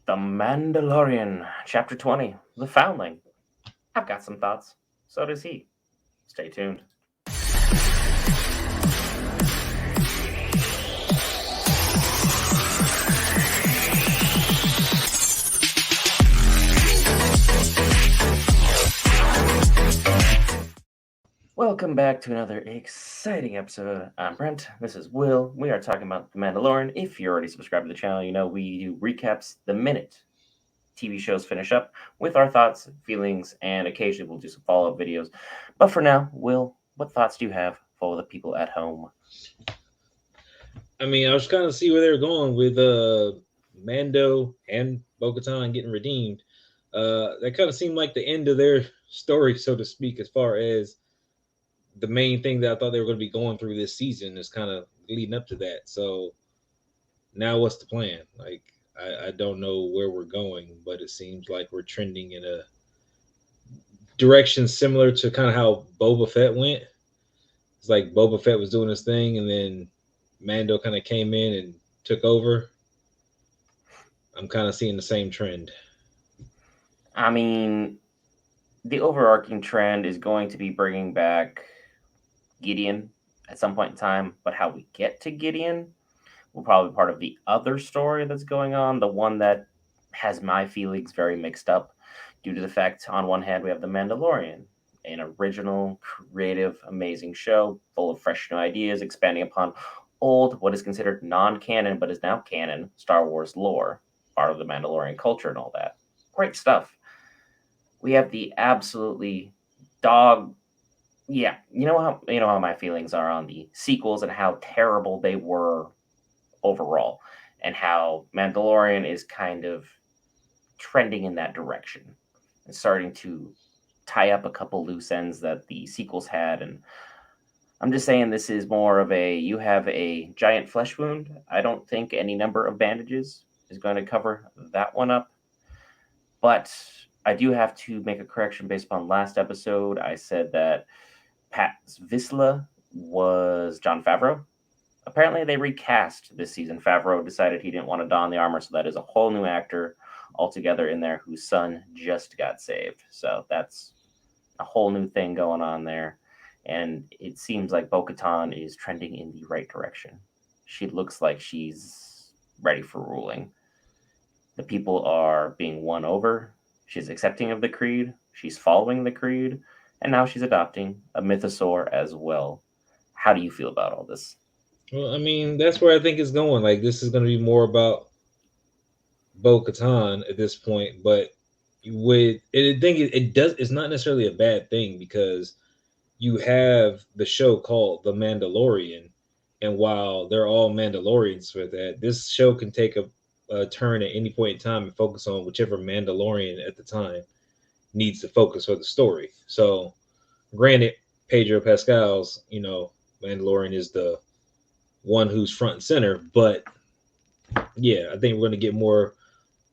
The Mandalorian, Chapter 20, The Foundling. I've got some thoughts. So does he. Stay tuned. Welcome back to another exciting episode. I'm Brent. This is Will. We are talking about The Mandalorian. If you're already subscribed to the channel, you know we do recaps the minute TV shows finish up with our thoughts, feelings, and occasionally we'll do some follow-up videos. But for now, Will, what thoughts do you have for the people at home? I mean, I was kind of see where they were going with Mando and Bo-Katan getting redeemed. That kind of seemed like the end of their story, so to speak, as far as the main thing that I thought they were going to be going through this season is kind of leading up to that. So now what's the plan? Like, I don't know where we're going, but it seems like we're trending in a direction similar to kind of how Boba Fett went. It's like Boba Fett was doing his thing, and then Mando kind of came in and took over. I'm kind of seeing the same trend. I mean, the overarching trend is going to be bringing back Gideon at some point in time, but how we get to Gideon will probably be part of the other story that's going on, the one that has my feelings very mixed up due to the fact, on one hand, we have The Mandalorian, an original, creative, amazing show full of fresh new ideas, expanding upon old, what is considered non canon but is now canon Star Wars lore, part of the Mandalorian culture and all that. Great stuff. We have the absolutely dog. Yeah, you know how my feelings are on the sequels and how terrible they were overall, and how Mandalorian is kind of trending in that direction and starting to tie up a couple loose ends that the sequels had. And I'm just saying, this is more of a you have a giant flesh wound. I don't think any number of bandages is going to cover that one up. But I do have to make a correction based upon last episode. I said that Pat Vizsla was Jon Favreau. Apparently, they recast this season. Favreau decided he didn't want to don the armor, so that is a whole new actor altogether in there whose son just got saved. So that's a whole new thing going on there. And it seems like Bo Katan is trending in the right direction. She looks like she's ready for ruling. The people are being won over. She's accepting of the creed. She's following the creed. And now she's adopting a mythosaur as well. How do you feel about all this? Well, I mean, that's where I think it's going. Like, this is going to be more about Bo Katan at this point, but with I think it does. It's not necessarily a bad thing because you have the show called The Mandalorian, and while they're all Mandalorians for that, this show can take a turn at any point in time and focus on whichever Mandalorian at the time needs to focus for the story. So, granted, Pedro Pascal's Mandalorian is the one who's front and center, but yeah, I think we're going to get more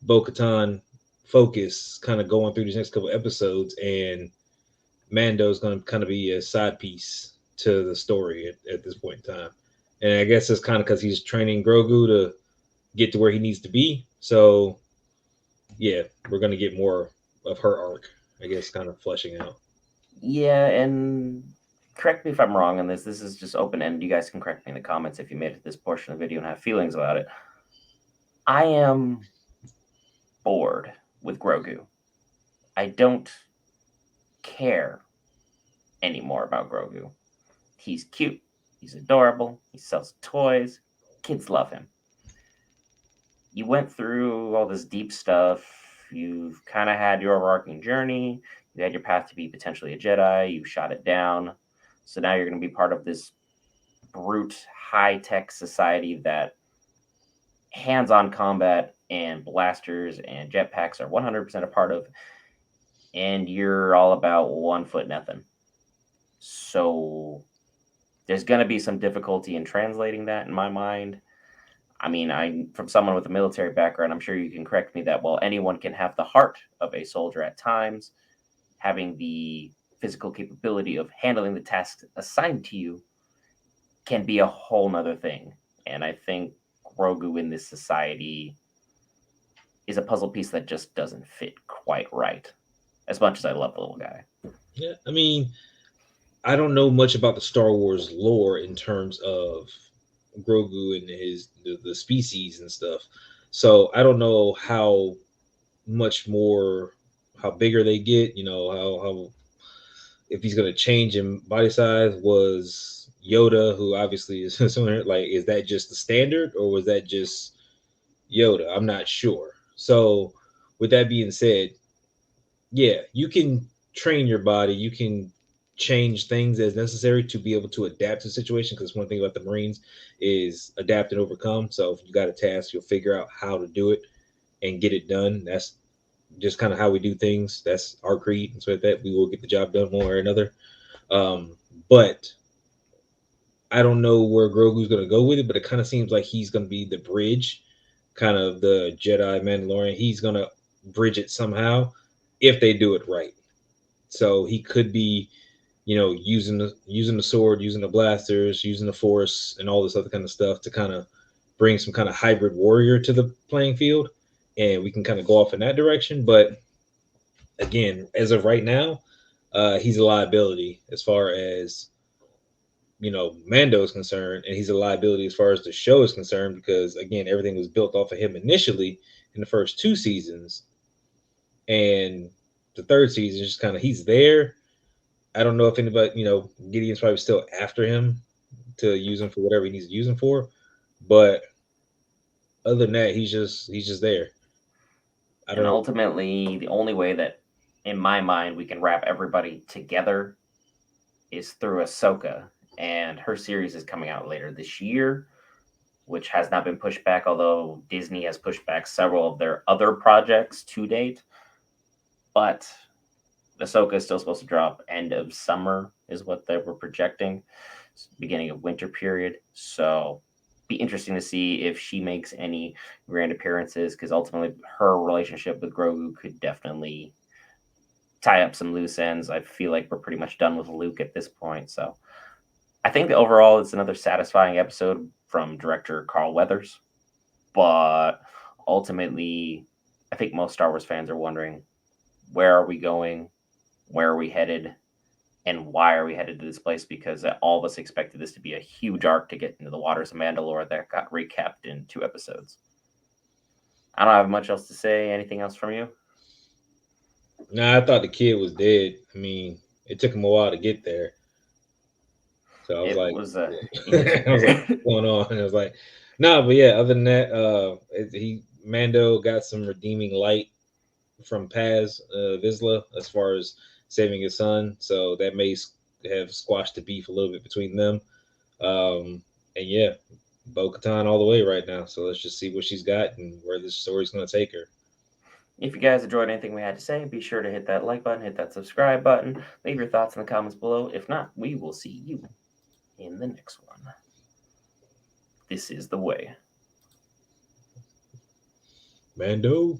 Bo-Katan focus kind of going through these next couple episodes, and Mando's going to kind of be a side piece to the story at this point in time. And I guess it's kind of because he's training Grogu to get to where he needs to be. So, yeah, we're going to get more of her arc, I guess, kind of fleshing out. Yeah, and correct me if I'm wrong on this. This is just open ended. You guys can correct me in the comments if you made it to this portion of the video and have feelings about it. I am bored with Grogu. I don't care anymore about Grogu. He's cute. He's adorable. He sells toys. Kids love him. You went through all this deep stuff. You've kind of had your overarching journey. You had your path to be potentially a Jedi. You shot it down. So now you're going to be part of this brute, high tech society that hands on combat and blasters and jetpacks are 100% a part of. And you're all about 1 foot nothing. So there's going to be some difficulty in translating that in my mind. I mean, I'm from someone with a military background. I'm sure you can correct me that while anyone can have the heart of a soldier at times, having the physical capability of handling the tasks assigned to you can be a whole nother thing. And I think Grogu in this society is a puzzle piece that just doesn't fit quite right. As much as I love the little guy. Yeah, I mean, I don't know much about the Star Wars lore in terms of Grogu and the species and stuff. So I don't know how much more how bigger they get. You know how if he's going to change in body size. Was Yoda, who obviously is somewhere, like, is that just the standard or was that just Yoda? I'm not sure. So with that being said, yeah, you can train your body. You can change things as necessary to be able to adapt to the situation. Because one thing about the Marines is adapt and overcome. So if you got a task, you'll figure out how to do it and get it done. That's just kind of how we do things. That's our creed and so like that. We will get the job done one way or another. But I don't know where Grogu's going to go with it. But it kind of seems like he's going to be the bridge, kind of the Jedi Mandalorian. He's going to bridge it somehow if they do it right. So he could be, using the sword, using the blasters, using the force, and all this other kind of stuff to kind of bring some kind of hybrid warrior to the playing field, and we can kind of go off in that direction. But again, as of right now, he's a liability as far as Mando is concerned, and he's a liability as far as the show is concerned because again, everything was built off of him initially in the first two seasons, and the third season is just kind of he's there. I don't know if anybody, Gideon's probably still after him to use him for whatever he needs to use him for. But other than that, he's just there. I don't And know. ultimately, the only way that, in my mind, we can wrap everybody together is through Ahsoka. And her series is coming out later this year, which has not been pushed back, although Disney has pushed back several of their other projects to date. But Ahsoka is still supposed to drop end of summer, is what they were projecting, beginning of winter period. So be interesting to see if she makes any grand appearances, because ultimately her relationship with Grogu could definitely tie up some loose ends. I feel like we're pretty much done with Luke at this point. So I think that overall it's another satisfying episode from director Carl Weathers. But ultimately, I think most Star Wars fans are wondering, where are we going? Where are we headed? And why are we headed to this place? Because all of us expected this to be a huge arc to get into the waters of Mandalore that got recapped in 2 episodes. I don't have much else to say. Anything else from you? Nah, I thought the kid was dead. I mean, it took him a while to get there. So I was It like, was a I was like, what's going on? And I was like, no, but yeah. Other than that, he Mando got some redeeming light from Paz Vizsla as far as saving his son. So that may have squashed the beef a little bit between them. And yeah, Bo Katan all the way right now. So let's just see what she's got and where this story's going to take her. If you guys enjoyed anything we had to say, be sure to hit that like button, hit that subscribe button, leave your thoughts in the comments below. If not, we will see you in the next one. This is the way. Mando.